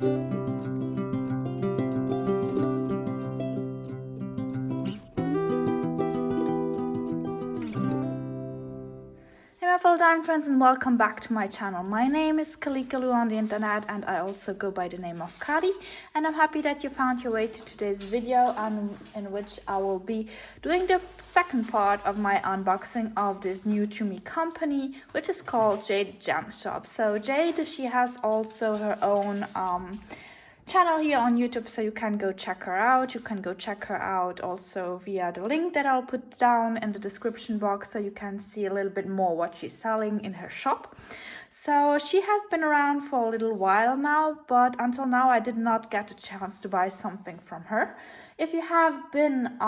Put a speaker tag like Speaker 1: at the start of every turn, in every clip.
Speaker 1: Hey my fellow Diamond friends, and welcome back to my channel. My name is Kalikaloo on the internet, and I also go by the name of Kali, and I'm happy that you found your way to today's video, in which I will be doing the second part of my unboxing of this new to me company, which is called JadedGemShop's. So Jade, she has also her own channel here on YouTube, so you can go check her out. You can go check her out also via the link that I'll put down in the description box, so you can see a little bit more what she's selling in her shop. So she has been around for a little while now, but until now I did not get a chance to buy something from her. If you have been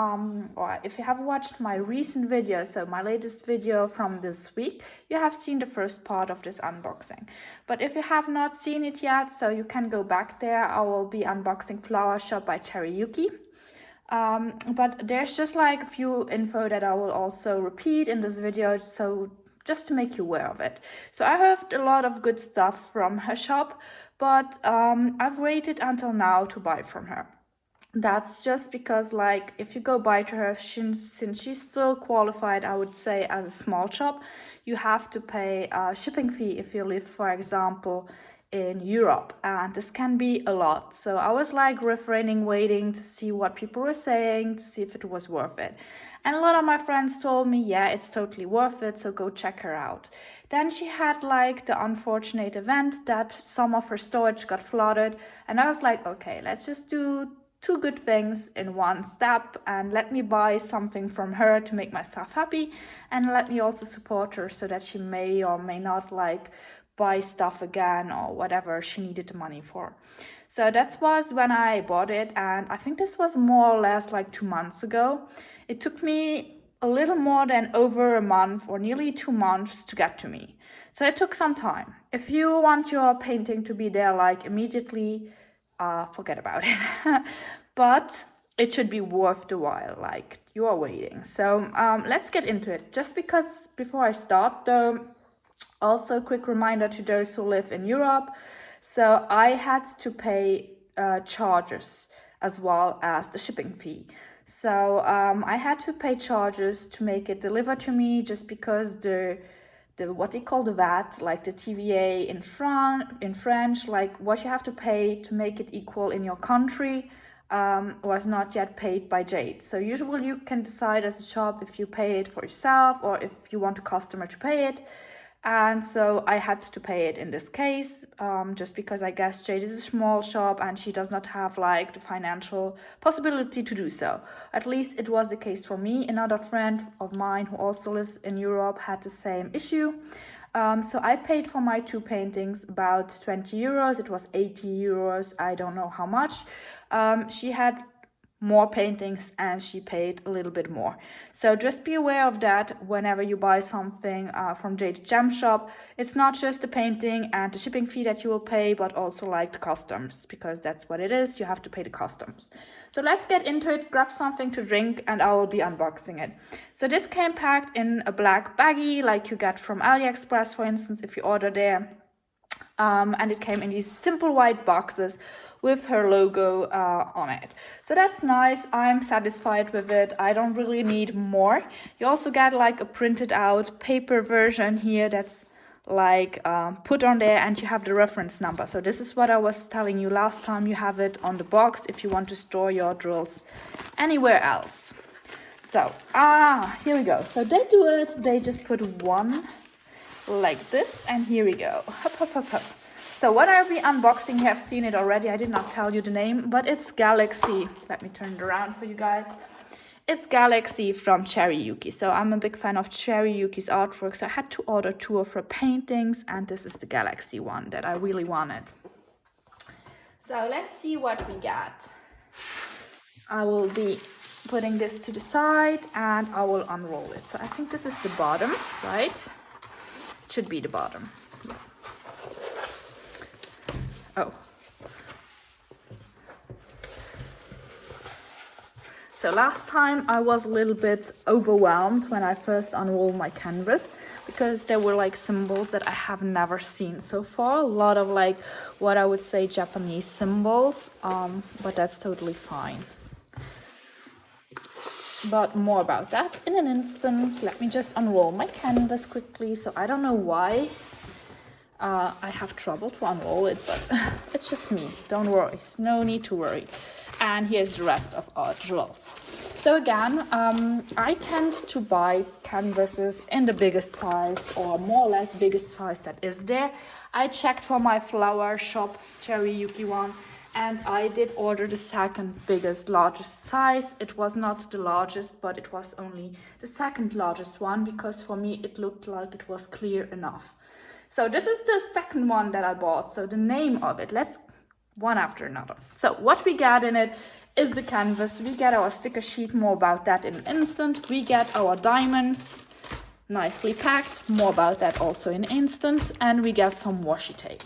Speaker 1: or if you have watched my recent video, so my latest video from this week, you have seen the first part of this unboxing. But if you have not seen it yet, so you can go back there. I will be unboxing Flower Shop by Cherryuki. But there's just like a few info that I will also repeat in this video, so just to make you aware of it. So I have a lot of good stuff from her shop, but I've waited until now to buy from her. That's just because, like, if you go buy to her, since she's still qualified, I would say, as a small shop, you have to pay a shipping fee if you live, for example, in Europe, and this can be a lot. So I was like refraining, waiting to see what people were saying, to see if it was worth it. And a lot of my friends told me, yeah, it's totally worth it, so go check her out. Then she had like the unfortunate event that some of her storage got flooded, and I was like, okay, let's just do two good things in one step, and let me buy something from her to make myself happy, and let me also support her so that she may or may not like buy stuff again or whatever she needed the money for. So that was when I bought it, and I think this was more or less like 2 months ago. It took me a little more than over a month, or nearly 2 months, to get to me. So it took some time. If you want your painting to be there like immediately, forget about it. But it should be worth the while, like you are waiting. So let's get into it. Just because before I start though, also a quick reminder to those who live in Europe. So I had to pay charges as well as the shipping fee. So I had to pay charges to make it delivered to me, just because the what they call the VAT, like the TVA in French, like what you have to pay to make it equal in your country, was not yet paid by Jade. So usually you can decide as a shop if you pay it for yourself or if you want a customer to pay it. And so I had to pay it in this case, just because I guess Jade is a small shop and she does not have like the financial possibility to do so. At least it was the case for me. Another friend of mine who also lives in Europe had the same issue. So I paid for my two paintings about 20 euros. It was 80 euros. I don't know how much. She had more paintings and she paid a little bit more. So just be aware of that whenever you buy something from JadedGemShop. It's not just the painting and the shipping fee that you will pay, but also like the customs, because that's what it is. You have to pay the customs. So let's get into it. Grab something to drink and I will be unboxing it. So this came packed in a black baggie like you get from AliExpress, for instance, if you order there. And it came in these simple white boxes with her logo on it. So that's nice. I'm satisfied with it. I don't really need more. You also get like a printed out paper version here that's like put on there, and you have the reference number. So this is what I was telling you last time. You have it on the box if you want to store your drills anywhere else. So here we go. So they do it. They just put one like this, and here we go. Hop, hop, hop, hop. So what I'll be unboxing, you have seen it already. I did not tell you the name, but it's Galaxy. Let me turn it around for you guys. It's Galaxy from Cherryuki. So I'm a big fan of Cherryuki's artwork, so I had to order 2 of her paintings, and this is the Galaxy one that I really wanted. So let's see what we got. I will be putting this to the side and I will unroll it. So I think this is the bottom, right? It should be the bottom. Yeah. Oh. So last time I was a little bit overwhelmed when I first unrolled my canvas, because there were like symbols that I have never seen so far. A lot of like what I would say Japanese symbols, but that's totally fine. But more about that in an instant. Let me just unroll my canvas quickly. So I don't know why I have trouble to unroll it, but it's just me. Don't worry, no need to worry. And here's the rest of our drills. So again, I tend to buy canvases in the biggest size, or more or less biggest size that is there. I checked for my flower shop, Cherry Yuki one, and I did order the second biggest, largest size. It was not the largest, but it was only the second largest one, because for me it looked like it was clear enough. So this is the second one that I bought. So the name of it, let's one after another. So what we get in it is the canvas. We get our sticker sheet, more about that in an instant. We get our diamonds, nicely packed, more about that also in an instant. And we get some washi tape.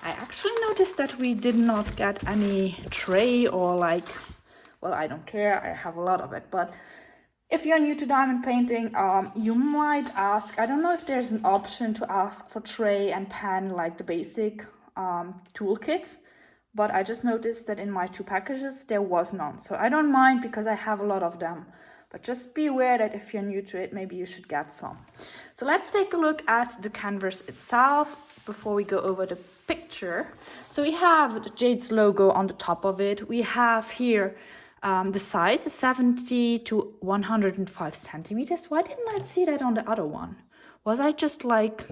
Speaker 1: I actually noticed that we did not get any tray or like, well, I don't care, I have a lot of it, but if you're new to diamond painting, you might ask, I don't know if there's an option to ask for tray and pen like the basic toolkit, but I just noticed that in my 2 packages there was none. So I don't mind because I have a lot of them, but just be aware that if you're new to it, maybe you should get some. So let's take a look at the canvas itself before we go over the picture. So we have Jade's logo on the top of it. We have here the size is 70 to 105 centimeters. Why didn't I see that on the other one? Was I just like,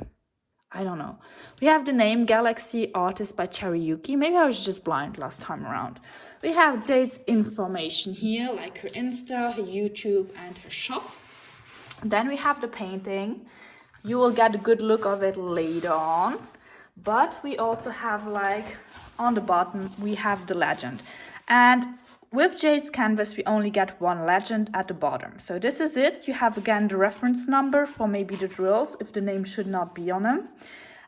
Speaker 1: I don't know. We have the name Galaxy Artist by Cherry Yuki. Maybe I was just blind last time around. We have Jade's information here, like her Insta, her YouTube, and her shop. Then we have the painting. You will get a good look of it later on. But we also have like on the bottom, we have the legend. And with Jade's canvas, we only get one legend at the bottom. So this is it. You have again the reference number for maybe the drills, if the name should not be on them.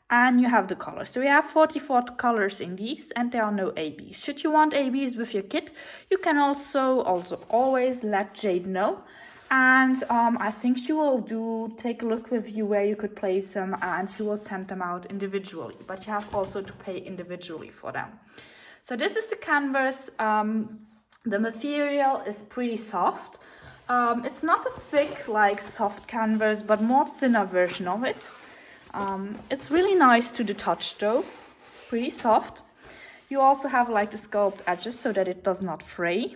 Speaker 1: And you have the colors. So we have 44 colors in these, and there are no ABs. Should you want ABs with your kit, you can also always let Jade know. And I think she will take a look with you where you could place them, and she will send them out individually. But you have also to pay individually for them. So this is the canvas. The material is pretty soft. It's not a thick like soft canvas, but more thinner version of it. It's really nice to the touch though, pretty soft. You also have like the sculpt edges so that it does not fray.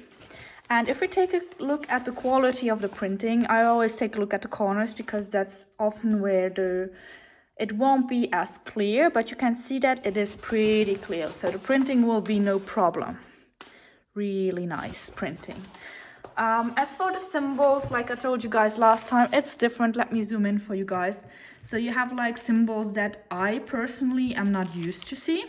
Speaker 1: And if we take a look at the quality of the printing, I always take a look at the corners because that's often where it won't be as clear, but you can see that it is pretty clear. So the printing will be no problem. Really nice printing. As for the symbols, like I told you guys last time, it's different. Let me zoom in for you guys. So you have like symbols that I personally am not used to see.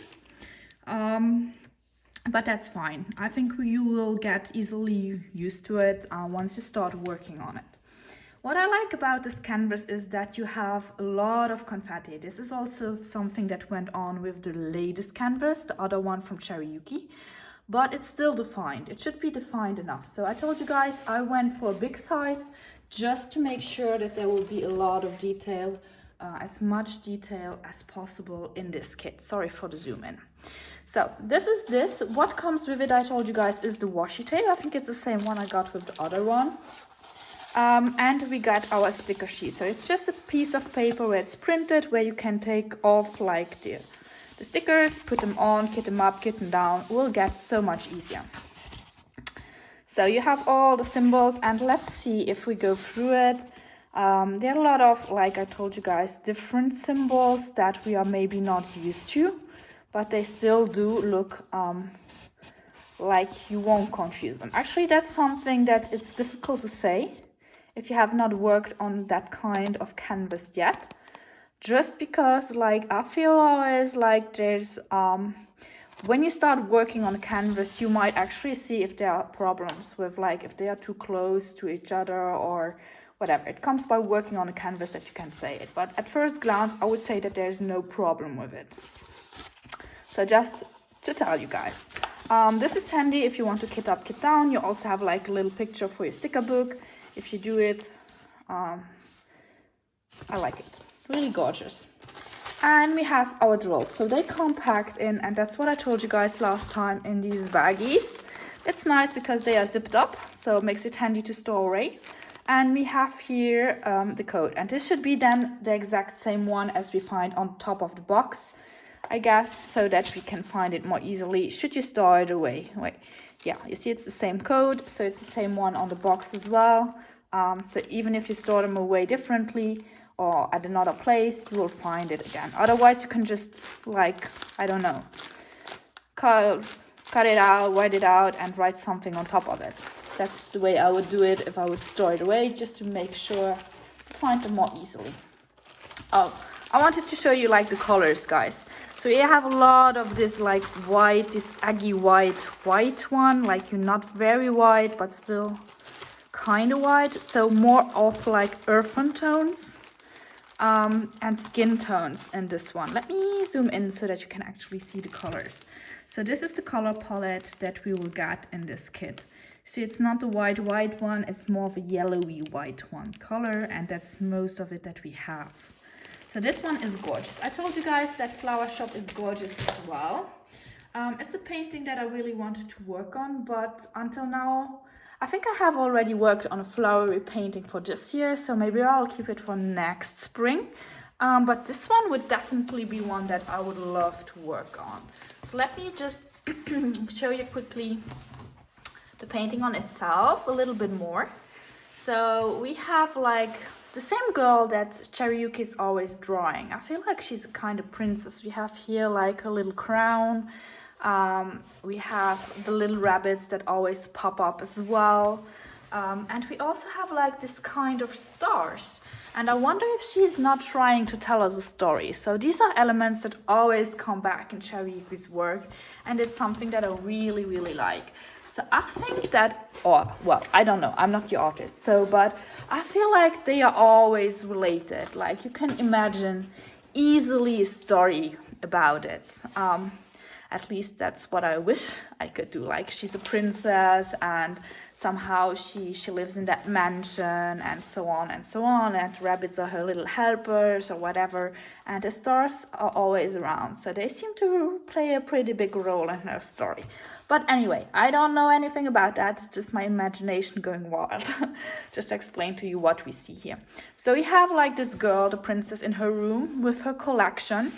Speaker 1: But that's fine. I think you will get easily used to it once you start working on it. What I like about this canvas is that you have a lot of confetti. This is also something that went on with the latest canvas, the other one from Cherry Yuki. But it's still defined. It should be defined enough. So I told you guys I went for a big size just to make sure that there will be a lot of detail, as much detail as possible in this kit. Sorry for the zoom in. So this is this. What comes with it, I told you guys, is the washi tape. I think it's the same one I got with the other one. And we got our sticker sheet. So it's just a piece of paper where it's printed, where you can take off like the stickers, put them on, kit them up, kit them down. It will get so much easier. So you have all the symbols, and let's see if we go through it. There are a lot of, like I told you guys, different symbols that we are maybe not used to, but they still do look like you won't confuse them. Actually, that's something that it's difficult to say if you have not worked on that kind of canvas yet. Just because like I feel always like there's when you start working on a canvas, you might actually see if there are problems with like if they are too close to each other or whatever. It comes by working on a canvas that you can say it, but at first glance I would say that there's no problem with it. So just to tell you guys, this is handy if you want to kit up, kit down. You also have like a little picture for your sticker book if you do it I like it. Really gorgeous. And we have our drills. So they come packed in, and that's what I told you guys last time, in these baggies. It's nice because they are zipped up, so it makes it handy to store away. And we have here the code. And this should be then the exact same one as we find on top of the box, I guess, so that we can find it more easily should you store it away. Wait, yeah, you see it's the same code, so it's the same one on the box as well. So even if you store them away differently or at another place, you will find it again. Otherwise, you can just, like, I don't know, cut it out, write it out, and write something on top of it. That's the way I would do it if I would store it away, just to make sure to find them more easily. Oh, I wanted to show you like the colors, guys. So you have a lot of this like white, this eggy white one, like you're not very white, but still kind of white. So more of like earthen tones and skin tones in this one. Let me zoom in so that you can actually see the colors. So this is the color palette that we will get in this kit. See, it's not the white one, it's more of a yellowy white one color, and that's most of it that we have. So this one is gorgeous. I told you guys that Flower Shop is gorgeous as well. It's a painting that I really wanted to work on, but until now, I think I have already worked on a flowery painting for this year, so maybe I'll keep it for next spring. But this one would definitely be one that I would love to work on. So let me just show you quickly the painting on itself a little bit more. So we have like the same girl that Cherryuki is always drawing. I feel like she's a kind of princess. We have here like a little crown. We have the little rabbits that always pop up as well. And we also have like this kind of stars. And I wonder if she's not trying to tell us a story. So these are elements that always come back in Cherryuki's work. And it's something that I really, really like. So I think that, or well, I don't know, I'm not the artist. So, but I feel like they are always related. Like you can imagine easily a story about it. At least that's what I wish I could do. Like she's a princess and somehow she lives in that mansion and so on and so on. And rabbits are her little helpers or whatever. And the stars are always around. So they seem to play a pretty big role in her story. But anyway, I don't know anything about that. It's just my imagination going wild. Just to explain to you what we see here. So we have like this girl, the princess, in her room with her collection.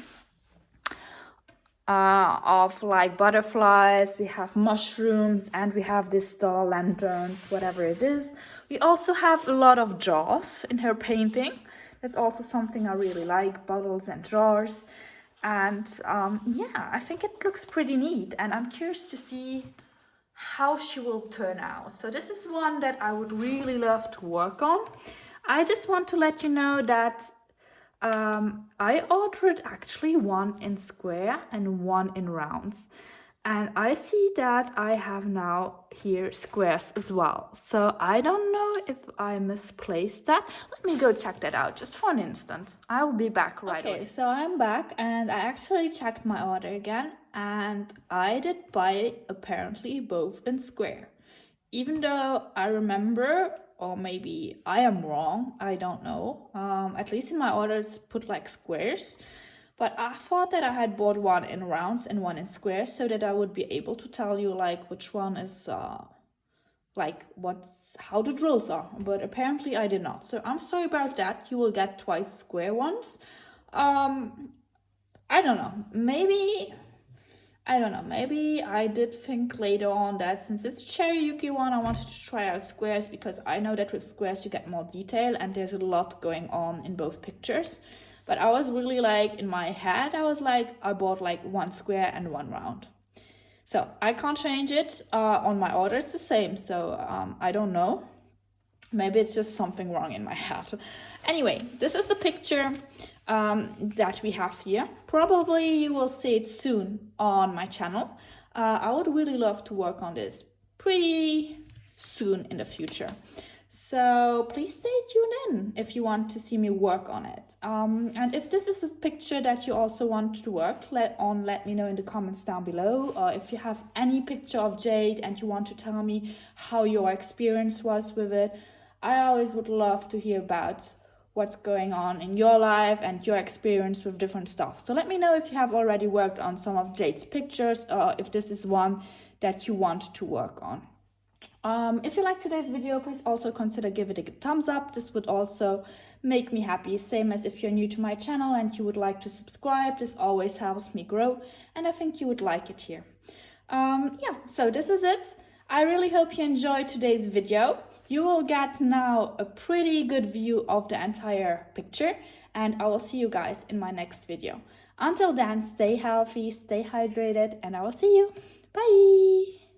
Speaker 1: Of like butterflies, we have mushrooms, and we have these star lanterns, whatever it is. We also have a lot of jars in her painting. That's also something I really like, bottles and jars. And yeah, I think it looks pretty neat, and I'm curious to see how she will turn out. So this is one that I would really love to work on. I just want to let you know that I ordered actually one in square and one in rounds, and I see that I have now here squares as well. So I don't know if I misplaced that. Let me go check that out just for an instant. I will be back right away. Okay, so I'm back and I actually checked my order again, and I did buy apparently both in square. Even though I remember, or maybe I am wrong, I don't know. At least in my orders put like squares. But I thought that I had bought one in rounds and one in squares, so that I would be able to tell you like which one is like how the drills are. But apparently I did not. So I'm sorry about that. You will get twice square ones. I don't know. Maybe I did think later on that since it's a Cherryuki one, I wanted to try out squares, because I know that with squares you get more detail and there's a lot going on in both pictures. But I was really like, in my head, I was like, I bought like one square and one round. So I can't change it. On my order it's the same, so I don't know. Maybe it's just something wrong in my head. Anyway, this is the picture that we have here. Probably you will see it soon on my channel. I would really love to work on this pretty soon in the future. So please stay tuned in if you want to see me work on it. And if this is a picture that you also want to work on, let me know in the comments down below. Or if you have any picture of Jade and you want to tell me how your experience was with it, I always would love to hear about what's going on in your life and your experience with different stuff. So let me know if you have already worked on some of Jade's pictures, or if this is one that you want to work on. If you like today's video, please also consider giving it a thumbs up. This would also make me happy, same as if you're new to my channel and you would like to subscribe. This always helps me grow, and I think you would like it here. Yeah, so this is it. I really hope you enjoyed today's video. You will get now a pretty good view of the entire picture, and I will see you guys in my next video. Until then, stay healthy, stay hydrated, and I will see you. Bye!